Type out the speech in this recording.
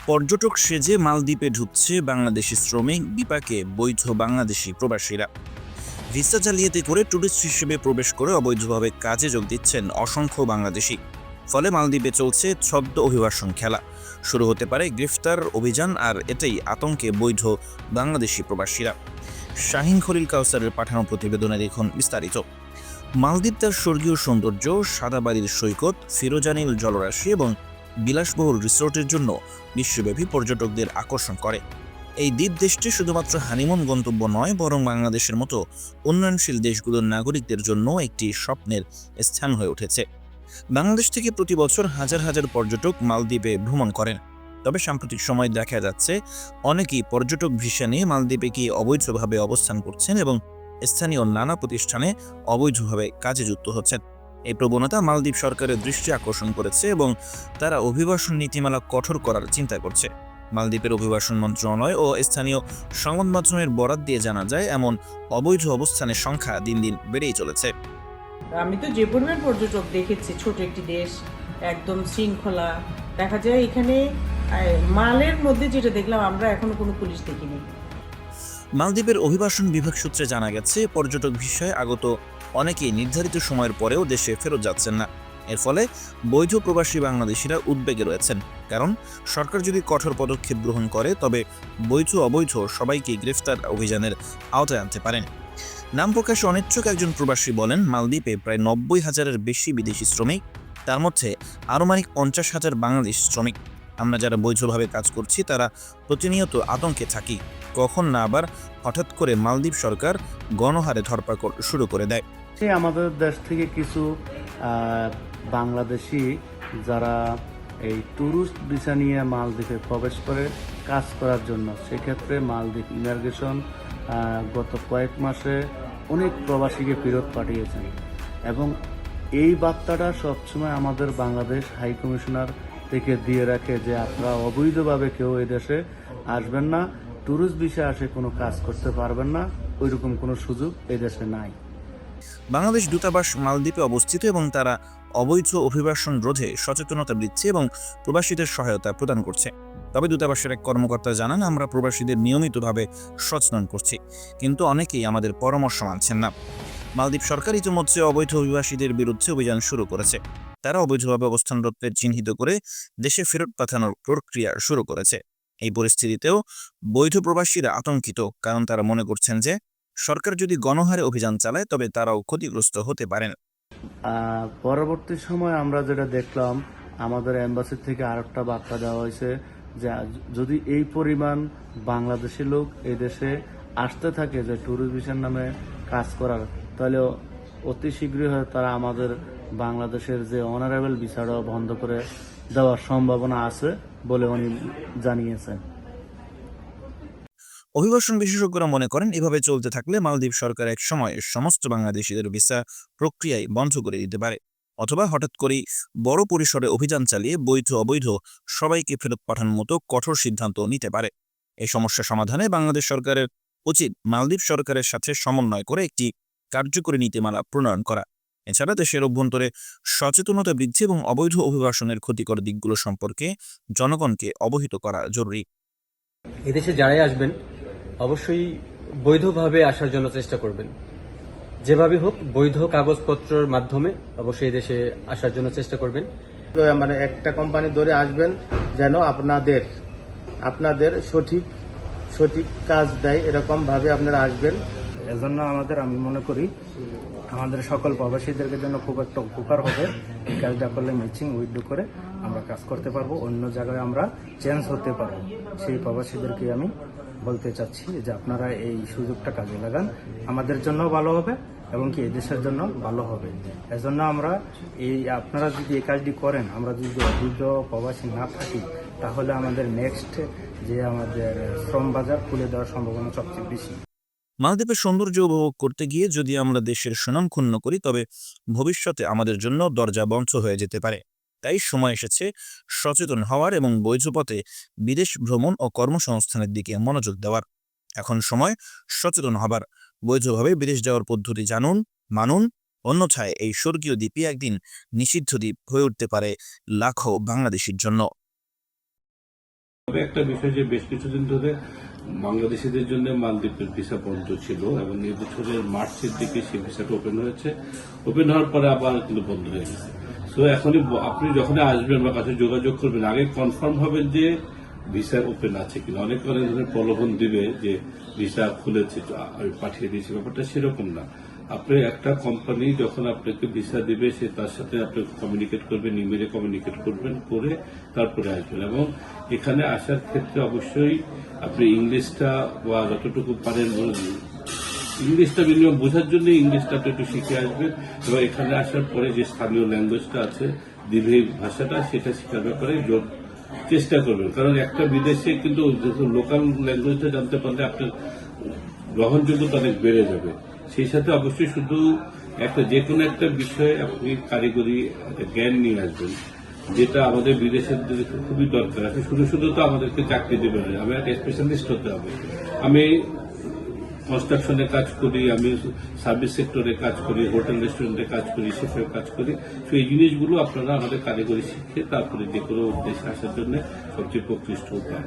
পর্যটক সেজে মালদ্বীপে ঢুকছে বাংলাদেশি শ্রমিক, বিপাকে বৈধ বাংলাদেশি প্রবাসীরা। ভিসা জালিয়াতি করে ট্যুরিস্ট হিসেবে প্রবেশ করে অবৈধভাবে কাজে যোগ দিচ্ছেন অসংখ্য বাংলাদেশি। ফলে মালদ্বীপে চলছে ছদ্ম অভিবাসন খেলা। শুরু হতে পারে গ্রেফতার অভিযান, আর এটাই আতঙ্কে বৈধ বাংলাদেশি প্রবাসীরা। শাহিন খলিল কাউসারের পাঠানো প্রতিবেদনে দেখুন বিস্তারিত। মালদ্বীপ তার স্বর্গীয় সৌন্দর্য, সাদা বাড়ির সৈকত, ফিরোজানীল জলরাশি এবং বিলাসবহুল রিসোর্টের জন্য বিশ্বব্যাপী পর্যটকদের আকর্ষণ করে। এই দ্বীপ দেশটি শুধুমাত্র হানিমুন গন্তব্য নয়, বরং বাংলাদেশের মতো উন্নয়নশীল দেশগুলোর নাগরিকদের জন্য একটি স্বপ্নের স্থান হয়ে উঠেছে। বাংলাদেশ থেকে প্রতি বছর হাজার হাজার পর্যটক মালদ্বীপে ভ্রমণ করেন। তবে সাম্প্রতিক সময় দেখা যাচ্ছে অনেকেই পর্যটক ভিসা নিয়ে মালদ্বীপে গিয়ে অবৈধভাবে অবস্থান করছেন এবং স্থানীয় নানা প্রতিষ্ঠানে অবৈধভাবে কাজে যুক্ত হচ্ছেন। এই প্রবণতা মালদ্বীপ সরকারের দৃষ্টি আকর্ষণ করেছে এবং তারা অভিবাসন নীতিমালা কঠোর করার চিন্তা করছে। মালদ্বীপের অভিবাসন মন্ত্রণালয় ও স্থানীয় সংবাদ মাধ্যমের বরাত দিয়ে জানা যায়, এমন অবৈধ অবস্থানের সংখ্যা দিন দিন বেড়েই চলেছে। আমি তো যে পরিমাণ পর্যটক দেখেছি, ছোট একটি দেশ, একদম শৃঙ্খলা। দেখা যায় এখানে মালের মধ্যে যেটা দেখলাম, আমরা এখনো কোনো পুলিশ দেখিনি। মালদ্বীপের অভিবাসন বিভাগ সূত্রে জানা গেছে, পর্যটক ভিসায় আগত অনেকেই নির্ধারিত সময়ের পরেও দেশে ফেরত যাচ্ছেন না। এর ফলে বৈধ প্রবাসী বাংলাদেশিরা উদ্বেগে রয়েছেন, কারণ সরকার যদি কঠোর পদক্ষেপ গ্রহণ করে তবে বৈধ অবৈধ সবাইকে গ্রেফতার অভিযানের আওতায় আনতে পারেন। নাম প্রকাশে অনিচ্ছুক একজন প্রবাসী বলেন, মালদ্বীপে প্রায় 90,000-এর বেশি বিদেশি শ্রমিক, তার মধ্যে আনুমানিক 50,000 বাংলাদেশি শ্রমিক। আমরা যারা বৈধভাবে কাজ করছি তারা প্রতিনিয়ত আতঙ্কে থাকি, কখন না আবার হঠাৎ করে মালদ্বীপ সরকার গণহারে ধরপাকড় শুরু করে দেয়। আমাদের দেশ থেকে কিছু বাংলাদেশি যারা এই ট্যুরিস্ট ভিসা নিয়ে মালদ্বীপে প্রবেশ করে কাজ করার জন্য, সেক্ষেত্রে মালদ্বীপ ইমিগ্রেশন গত কয়েক মাসে অনেক প্রবাসীকে ফেরত পাঠিয়েছেন এবং এই বার্তাটা সবসময় আমাদের বাংলাদেশ হাই কমিশনার থেকে দিয়ে রাখে যে আপনারা অবৈধভাবে কেউ এই দেশে আসবেন না, ট্যুরিস্ট ভিসা আসে কোনো কাজ করতে পারবেন না, ওইরকম কোনো সুযোগ এই দেশে নাই। বাংলাদেশ দূতাবাস মালদ্বীপে অবস্থিত এবং তারা অবৈধ অভিবাসন রোধে সচেতনতা দিচ্ছে এবং প্রবাসীদের সহায়তা প্রদান করছে। তবে দূতাবাসের এক কর্মকর্তা জানান, আমরা প্রবাসীদের নিয়মিতভাবে সচেতন করছি, কিন্তু অনেকেই আমাদের পরামর্শ মানছেন না। মালদ্বীপ সরকার ইতিমধ্যে অবৈধ অভিবাসীদের বিরুদ্ধে অভিযান শুরু করেছে। তারা অবৈধভাবে অবস্থানরতদের চিহ্নিত করে দেশে ফেরত পাঠানোর প্রক্রিয়া শুরু করেছে। এই পরিস্থিতিতেও বৈধ প্রবাসীরা আতঙ্কিত, কারণ তারা মনে করছেন যে সরকার যদি গণহারে অভিযান চালায় তবে তারাও ক্ষতিগ্রস্ত হতে পারেন। পরবর্তী সময় আমরা যেটা দেখলাম, আমাদের এম্বাসি থেকে আরেকটা বার্তা দেওয়া হয়েছে যে যদি এই পরিমাণ বাংলাদেশি লোক এই দেশে আসতে থাকে যে ট্যুরিস্ট ভিসার নামে কাজ করার, তাহলে অতি শীঘ্রই হয়তো তারা আমাদের বাংলাদেশের যে অনারেবল ভিসাটাও বন্ধ করে দেওয়ার সম্ভাবনা আছে বলে উনি জানিয়েছেন। অভিবাসন বিশেষজ্ঞরা মনে করেন, এভাবে চলতে থাকলে মালদ্বীপ সরকার এক সময় সমস্ত বাংলাদেশিদের ভিসা প্রক্রিয়ায় বন্ধ করে দিতে পারে, অথবা হঠাৎ করেই বড় পরিসরে অভিযান চালিয়ে বৈধ অবৈধ সবাইকে ফেরত পাঠানোর মতো কঠোর সিদ্ধান্ত নিতে পারে। এই সমস্যা সমাধানে বাংলাদেশ সরকারের উচিত মালদ্বীপ সরকারের সাথে সমন্বয় করে একটি কার্যকরী নীতিমালা প্রণয়ন করা। এছাড়া দেশের অভ্যন্তরে সচেতনতা বৃদ্ধি এবং অবৈধ অভিবাসনের ক্ষতিকর দিকগুলো সম্পর্কে জনগণকে অবহিত করা জরুরি। এদেশে যারাই আসবেন অবশ্যই বৈধভাবে আসার জন্য চেষ্টা করবেন। যেভাবে হোক বৈধ কাগজপত্রের মাধ্যমে অবশ্যই দেশে আসার জন্য চেষ্টা করবেন। মানে একটা কোম্পানি ধরে আসবেন যেন আপনাদের সঠিক কাজ দেয়, এরকম ভাবে আপনারা আসবেন। এজন্য আমি মনে করি আমাদের সকল প্রবাসীদেরকে জন্য খুব একটা উপকার হবে। এই কাজটা করলে ম্যাচিং উইথড্র করে আমরা কাজ করতে পারবো, অন্য জায়গায় আমরা চেঞ্জ হতে পারবো। সেই প্রবাসীদেরকে আমি বলতে চাচ্ছি যে আপনারা এই সুযোগটা কাজে লাগান, আমাদের জন্য ভালো হবে এবং কি এই দেশের জন্য ভালো হবে। এজন্য আমরা আপনারা যদি এই কাজটি করেন, আমরা যদি অবৈধ প্রবাসী না থাকি, তাহলে আমাদের নেক্সট যে আমাদের শ্রম বাজার খুলে দেওয়ার সম্ভাবনা সবচেয়ে বেশি। মালদ্বীপের সৌন্দর্য উপভোগ করতে গিয়ে যদি আমরা দেশের সুনাম ক্ষুণ্ণ করি তবে ভবিষ্যতে আমাদের জন্য দরজা বন্ধ হয়ে যেতে পারে। তাই সময় এসেছে সচেতন হওয়ার এবং বৈধ পথে বিদেশ ভ্রমণ ও কর্মসংস্থানের দিকে মনোযোগ দেওয়ার। এখন সময় সচেতন হবার, বৈধভাবে বিদেশ যাওয়ার পদ্ধতি জানুন, মানুন, অন্যথায় এই স্বর্গীয় দ্বীপই একদিন নিষিদ্ধ দ্বীপ হয়ে উঠতে পারে লাখো বাংলাদেশির জন্য। তবে একটা বিষয় যে বেশ কিছুদিন ধরে বাংলাদেশিদের জন্য মালদ্বীপের ভিসা বন্ধ ছিল এবং এই বছরের মার্চের দিকে সেই ভিসাটা ওপেন হয়েছে। ওপেন হওয়ার পরে আবার কিন্তু বন্ধ হয়ে গেছে। সো এখনই আপনি যখন আসবেন আমার কাছে যোগাযোগ করবেন, আগে কনফার্ম হবেন যে ভিসা ওপেন আছে কিনা। অনেক ধরনের প্রলোভন দিবে যে ভিসা খুলেছে, আমি পাঠিয়ে দিয়েছি, ব্যাপারটা সেরকম না। আপনি একটা কোম্পানি যখন আপনাকে ভিসা দিবে সে তার সাথে আপনি কমিউনিকেট করবেন, ইমেলে কমিউনিকেট করবেন, করে তারপরে আসবেন। এবং এখানে আসার ক্ষেত্রে অবশ্যই আপনি ইংলিশটা বা যতটুকু পারেন ইংলিশটা মিনিমাম বোঝার জন্য ইংলিশটা একটু শিখে আসবেন এবং এখানে আসার পরে যে স্থানীয় ল্যাঙ্গুয়েজটা আছে দিভেই ভাষাটা সেটা শেখার ব্যাপারে চেষ্টা করবেন। কারণ একটা বিদেশে কিন্তু লোকাল ল্যাঙ্গুয়েজটা জানতে পারলে আপনার গ্রহণযোগ্যতা অনেক বেড়ে যাবে। সেই সাথে অবশ্যই শুধু যে কোনো একটা বিষয়ে আপনি কারিগরি জ্ঞান নিয়ে আসবেন, যেটা আমাদের বিদেশের খুবই দরকার আছে। শুধু শুধু তো আমাদেরকে চাকরি দেবে না, আমি একটা স্পেশালিস্ট হতে হবে। আমি কনস্ট্রাকশনে কাজ করি, আমি সার্ভিস সেক্টরে কাজ করি, হোটেল রেস্টুরেন্টে কাজ করি, শেফের কাজ করি। তো এই জিনিসগুলো আপনারা আমাদের কারিগরি শিখে তারপরে যে কোনো উদ্দেশ্যে আসার জন্য সবচেয়ে প্রকৃষ্ট উপায়।